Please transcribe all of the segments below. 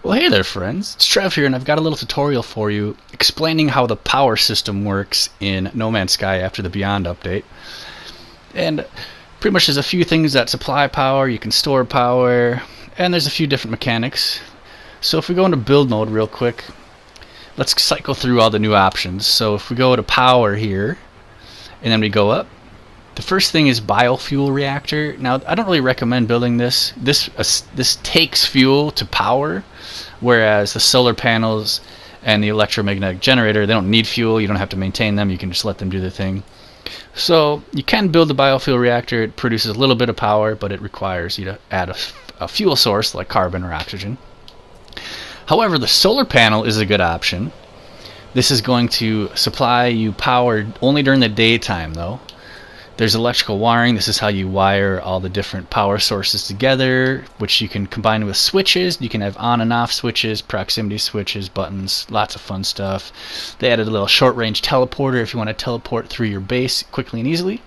Well, hey there friends, it's Trev here and I've got a little tutorial for you explaining how the power system works in No Man's Sky after the Beyond update. And pretty much there's a few things that supply power, you can store power, and there's a few different mechanics. So if we go into build mode real quick, let's cycle through all the new options. So if we go to power here, and then we go up, the first thing is biofuel reactor. Now I don't really recommend building this. This takes fuel to power, whereas the solar panels and the electromagnetic generator, they don't need fuel. You don't have to maintain them. You can just let them do their thing. So you can build the biofuel reactor. It produces a little bit of power, but it requires you to add a fuel source like carbon or oxygen. However, the solar panel is a good option. This is going to supply you power only during the daytime though. There's electrical wiring. This is how you wire all the different power sources together, which you can combine with switches. You can have on and off switches, proximity switches, buttons, lots of fun stuff. They added a little short-range teleporter if you want to teleport through your base quickly and easily.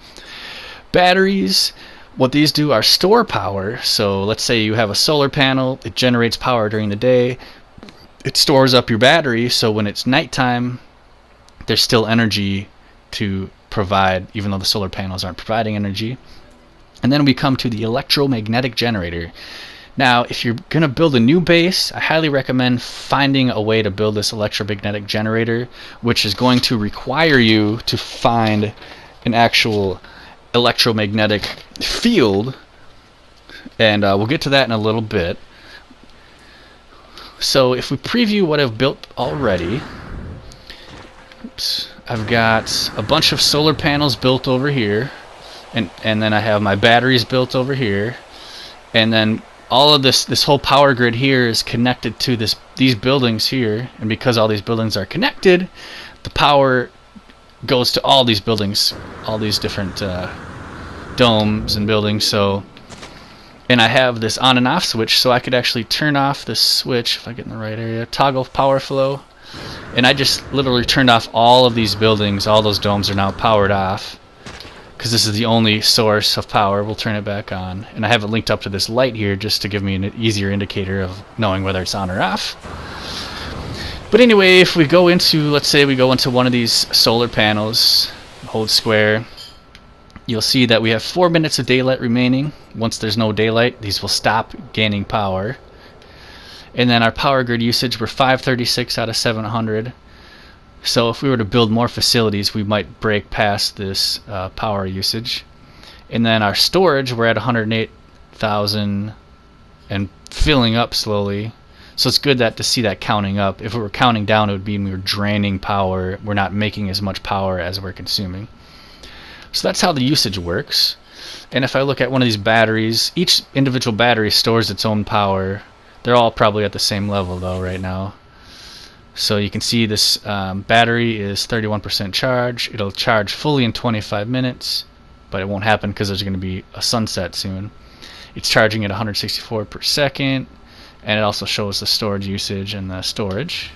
Batteries, what these do are store power. So let's say you have a solar panel, it generates power during the day. It stores up your battery, so when it's nighttime, there's still energy to provide, even though the solar panels aren't providing energy. And then we come to the electromagnetic generator. Now, if you're going to build a new base, I highly recommend finding a way to build this electromagnetic generator, which is going to require you to find an actual electromagnetic field, and we'll get to that in a little bit. So if we preview what I've built already, I've got a bunch of solar panels built over here, and then I have my batteries built over here, and then all of this whole power grid here is connected to these buildings here, and because all these buildings are connected, the power goes to all these buildings, all these different domes and buildings. So, and I have this on and off switch, so I could actually turn off this switch if I get in the right area, toggle power flow. And I just literally turned off all of these buildings. All those domes are now powered off because this is the only source of power. We'll turn it back on. And I have it linked up to this light here just to give me an easier indicator of knowing whether it's on or off. But anyway, if we go into, let's say we go into one of these solar panels, hold square, you'll see that we have 4 minutes of daylight remaining. Once there's no daylight, these will stop gaining power. And then our power grid usage, we're 536 out of 700. So if we were to build more facilities, we might break past this power usage. And then our storage, we're at 108,000 and filling up slowly. So it's good to see that counting up. If it were counting down, it would mean we were draining power. We're not making as much power as we're consuming. So that's how the usage works. And if I look at one of these batteries, each individual battery stores its own power. They're all probably at the same level though right now. So you can see this battery is 31% charge. It'll charge fully in 25 minutes, but it won't happen because there's going to be a sunset soon. It's charging at 164 per second, and it also shows the storage usage and the storage.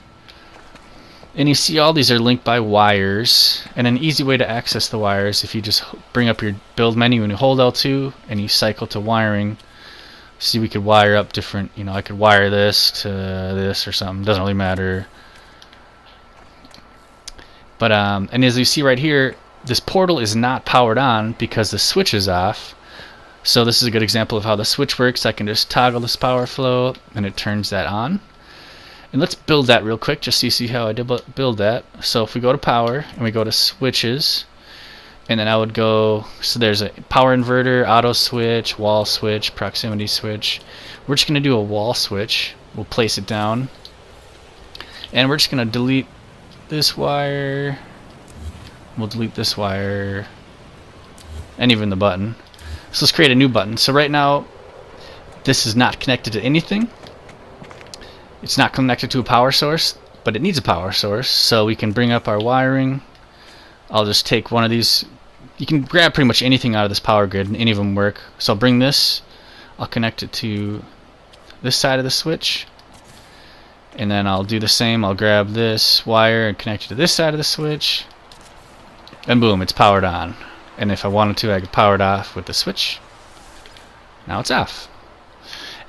And you see all these are linked by wires, and an easy way to access the wires, if you just bring up your build menu and you hold L2 and you cycle to wiring. See, we could wire up different, I could wire this to this or something, doesn't really matter. But and as you see right here, this portal is not powered on because the switch is off. So this is a good example of how the switch works. I can just toggle this power flow and it turns that on. And let's build that real quick just so you see how I build that. So if we go to power and we go to switches, and then I would go, so there's a power inverter, auto switch, wall switch, proximity switch. We're just going to do a wall switch. We'll place it down. And we're just going to delete this wire. We'll delete this wire. And even the button. So let's create a new button. So right now, this is not connected to anything. It's not connected to a power source, but it needs a power source. So we can bring up our wiring. I'll just take one of these. You can grab pretty much anything out of this power grid and any of them work. So I'll bring this, I'll connect it to this side of the switch, and then I'll do the same. I'll grab this wire and connect it to this side of the switch, and boom, it's powered on. And if I wanted to, I could power it off with the switch. Now it's off.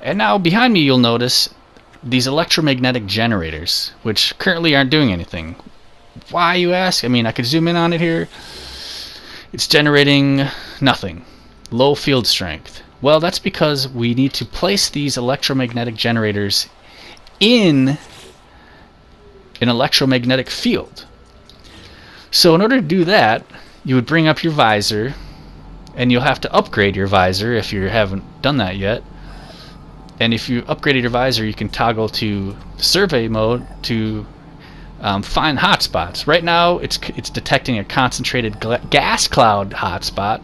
And now behind me you'll notice these electromagnetic generators, which currently aren't doing anything. Why, you ask? I mean, I could zoom in on it here. It's generating nothing. Low field strength. Well, that's because we need to place these electromagnetic generators in an electromagnetic field. So in order to do that, you would bring up your visor, and you'll have to upgrade your visor if you haven't done that yet. And if you upgraded your visor, you can toggle to survey mode to find hotspots. Right now, it's detecting a concentrated gas cloud hotspot.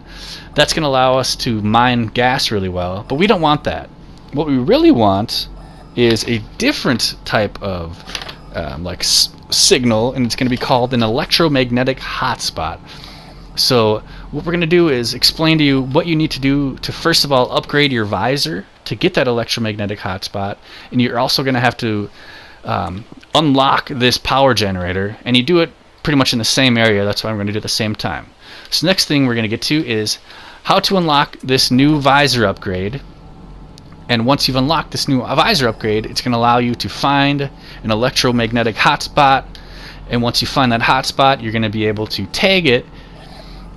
That's going to allow us to mine gas really well, but we don't want that. What we really want is a different type of signal, and it's going to be called an electromagnetic hotspot. So what we're going to do is explain to you what you need to do to first of all upgrade your visor to get that electromagnetic hotspot, and you're also going to have to unlock this power generator, and you do it pretty much in the same area. That's why I'm going to do it at the same time. So next thing we're going to get to is how to unlock this new visor upgrade. And once you've unlocked this new visor upgrade, it's going to allow you to find an electromagnetic hotspot, and once you find that hotspot, you're going to be able to tag it,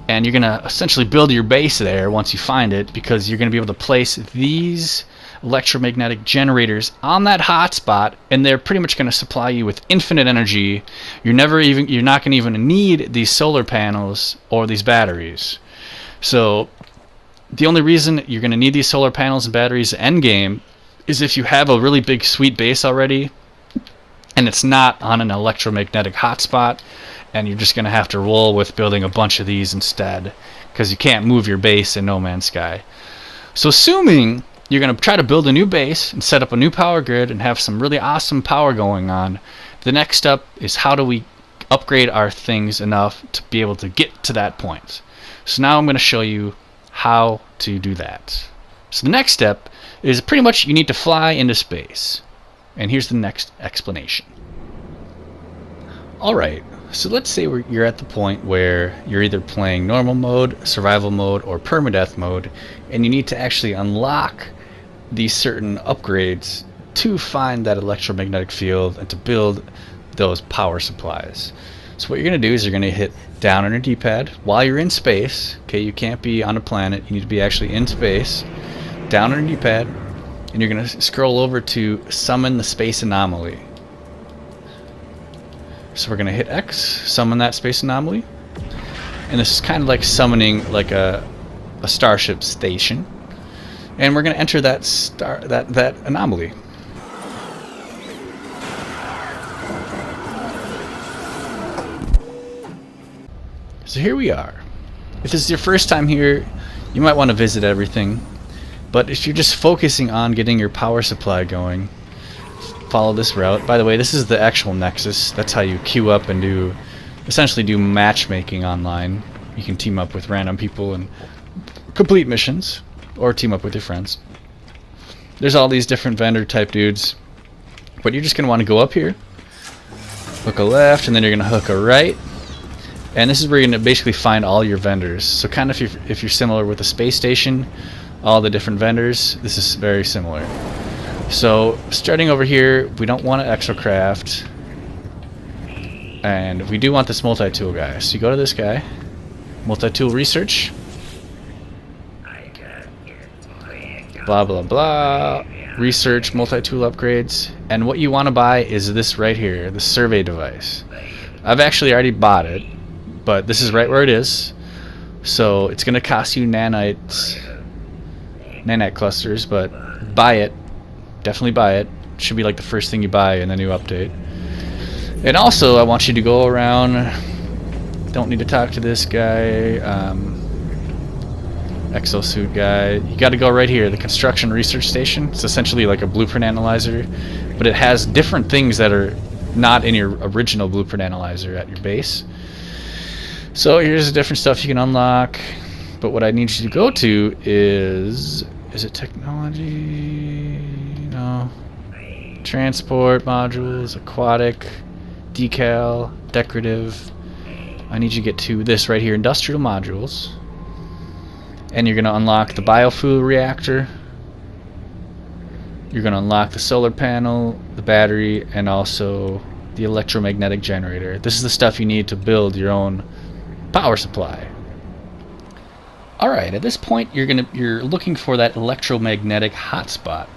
and you're going to essentially build your base there once you find it, because you're going to be able to place these electromagnetic generators on that hotspot, and they're pretty much going to supply you with infinite energy. You're not going to even need these solar panels or these batteries. So the only reason you're going to need these solar panels and batteries end game is if you have a really big sweet base already and it's not on an electromagnetic hotspot, and you're just going to have to roll with building a bunch of these instead, because you can't move your base in No Man's Sky. So assuming you're going to try to build a new base and set up a new power grid and have some really awesome power going on, the next step is how do we upgrade our things enough to be able to get to that point. So now I'm going to show you how to do that. So the next step is pretty much you need to fly into space. And here's the next explanation. Alright, so let's say you're at the point where you're either playing normal mode, survival mode, or permadeath mode, and you need to actually unlock these certain upgrades to find that electromagnetic field and to build those power supplies. So what you're going to do is you're going to hit down on your D-pad while you're in space. Okay, you can't be on a planet, you need to be actually in space. Down on your D-pad, and you're going to scroll over to summon the space anomaly. So we're going to hit X, summon that space anomaly, and this is kind of like summoning like a starship station, and we're going to enter that anomaly. So here we are. If this is your first time here, you might want to visit everything, but if you're just focusing on getting your power supply going, follow this route. By the way, this is the actual Nexus. That's how you queue up and essentially do matchmaking online. You can team up with random people and complete missions, or team up with your friends. There's all these different vendor type dudes, but you're just going to want to go up here, hook a left, and then you're going to hook a right. And this is where you're going to basically find all your vendors. So kind of if you're similar with the space station, all the different vendors, this is very similar. So starting over here, we don't want an exocraft, and we do want this multi-tool guy. So you go to this guy, multi-tool research, blah blah blah, research multi-tool upgrades, and what you want to buy is this right here, the survey device. I've actually already bought it, but this is right where it is. So it's going to cost you nanite clusters, but buy it. Definitely buy it. It should be like the first thing you buy in the new update. And also, I want you to go around. Don't need to talk to this guy, exosuit guy. You got to go right here, the construction research station. It's essentially like a blueprint analyzer, but it has different things that are not in your original blueprint analyzer at your base. So here's the different stuff you can unlock. But what I need you to go to is it technology? No. Transport modules, aquatic, decal, decorative. I need you to get to this right here, industrial modules. And you're going to unlock the biofuel reactor. You're going to unlock the solar panel, the battery, and also the electromagnetic generator. This is the stuff you need to build your own power supply. Alright, at this point you're looking for that electromagnetic hotspot.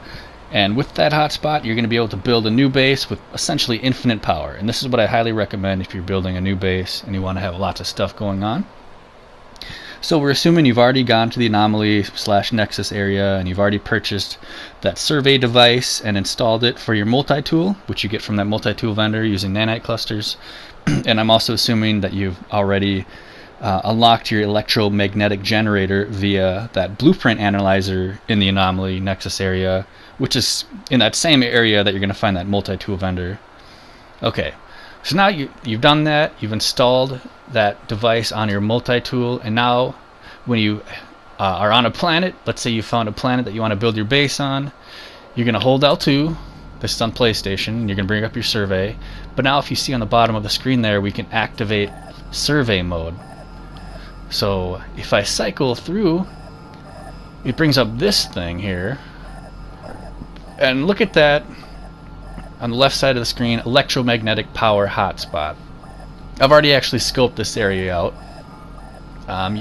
And with that hotspot, you're going to be able to build a new base with essentially infinite power. And this is what I highly recommend if you're building a new base and you want to have lots of stuff going on. So we're assuming you've already gone to the anomaly/nexus area and you've already purchased that survey device and installed it for your multi-tool, which you get from that multi-tool vendor using nanite clusters. And I'm also assuming that you've already unlocked your electromagnetic generator via that blueprint analyzer in the anomaly nexus area, which is in that same area that you're going to find that multi-tool vendor. Okay, so now you've done that, you've installed that device on your multi-tool, and now when you are on a planet, let's say you found a planet that you want to build your base on, you're going to hold L2, this is on PlayStation, and you're going to bring up your survey. But now if you see on the bottom of the screen there, we can activate survey mode. So if I cycle through, it brings up this thing here, and look at that on the left side of the screen, electromagnetic power hotspot. I've already actually scoped this area out.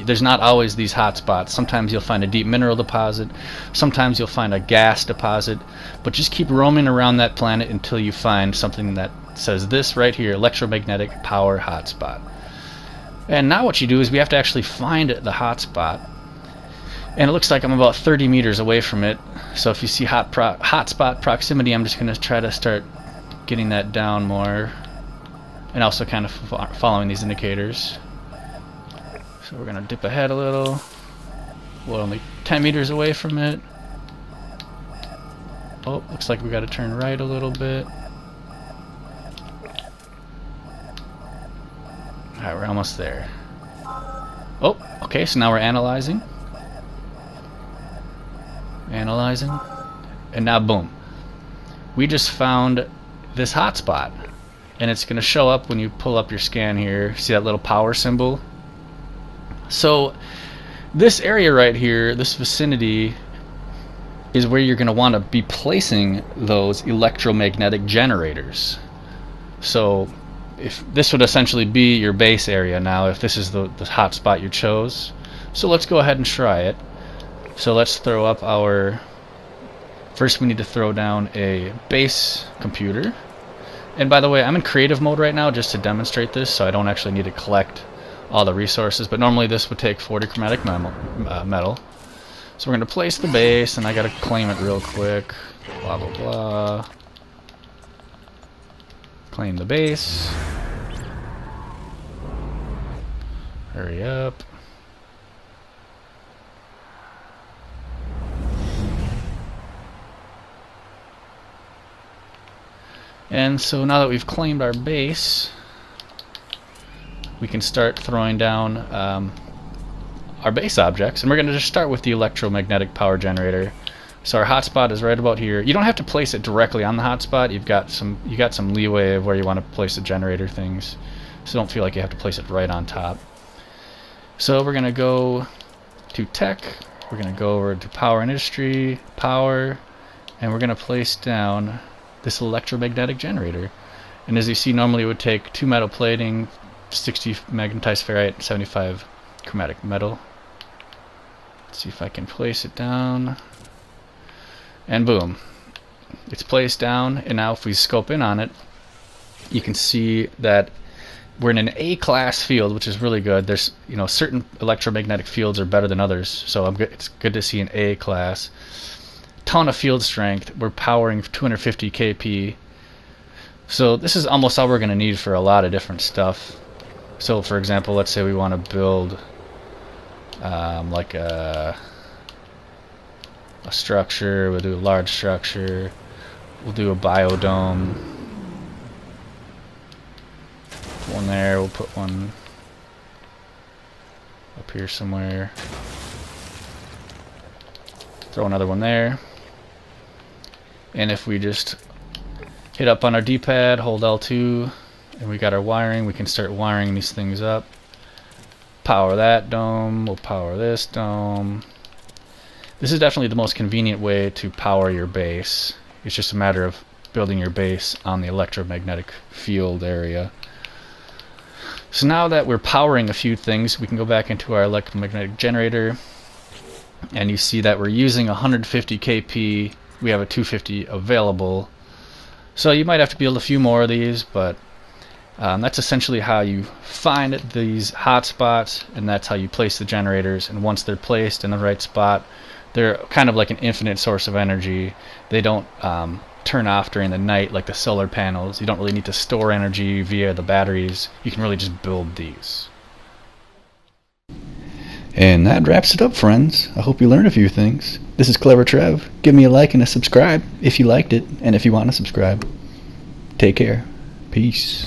There's not always these hotspots. Sometimes you'll find a deep mineral deposit, sometimes you'll find a gas deposit, but just keep roaming around that planet until you find something that says this right here, electromagnetic power hotspot. And now what you do is we have to actually find the hotspot. And it looks like I'm about 30 meters away from it. So if you see hotspot proximity, I'm just going to try to start getting that down more. And also kind of following these indicators. So we're going to dip ahead a little. We're only 10 meters away from it. Oh, looks like we got to turn right a little bit. Alright, we're almost there. Oh, okay, so now we're analyzing. And now boom. We just found this hotspot. And it's going to show up when you pull up your scan here. See that little power symbol? So this area right here, this vicinity, is where you're going to want to be placing those electromagnetic generators. So if this would essentially be your base area now, if this is the hotspot you chose. So let's go ahead and try it. So let's throw up our... First we need to throw down a base computer. And by the way, I'm in creative mode right now just to demonstrate this, so I don't actually need to collect all the resources, but normally this would take 40 chromatic metal. So we're going to place the base, and I got to claim it real quick. Blah, blah, blah. Claim the base. Hurry up. And so now that we've claimed our base, we can start throwing down our base objects, and we're going to just start with the electromagnetic power generator. So our hotspot is right about here. You don't have to place it directly on the hotspot. You got some leeway of where you want to place the generator things, so don't feel like you have to place it right on top. So we're going to go to tech. We're going to go over to power industry, power, and we're going to place down this electromagnetic generator. And as you see, normally it would take 2 metal plating, 60 magnetized ferrite, 75 chromatic metal. Let's see if I can place it down. And boom. It's placed down, and now if we scope in on it, you can see that we're in an A-class field, which is really good. There's, certain electromagnetic fields are better than others, so it's good to see an A-class. Ton of field strength. We're powering 250 kp. So this is almost all we're going to need for a lot of different stuff. So for example, let's say we want to build like a structure. We'll do a large structure. We'll do a biodome. Put one there. We'll put one up here somewhere. Throw another one there. And if we just hit up on our D-pad, hold L2, and we got our wiring, we can start wiring these things up. Power that dome, we'll power this dome. This is definitely the most convenient way to power your base. It's just a matter of building your base on the electromagnetic field area. So now that we're powering a few things, we can go back into our electromagnetic generator, and you see that we're using 150 kp. We have a 250 available. So you might have to build a few more of these, but that's essentially how you find these hotspots, and that's how you place the generators. And once they're placed in the right spot, they're kind of like an infinite source of energy. They don't turn off during the night like the solar panels. You don't really need to store energy via the batteries. You can really just build these. And that wraps it up, friends. I hope you learned a few things. This is Clever Trev. Give me a like and a subscribe if you liked it, and if you want to subscribe. Take care. Peace.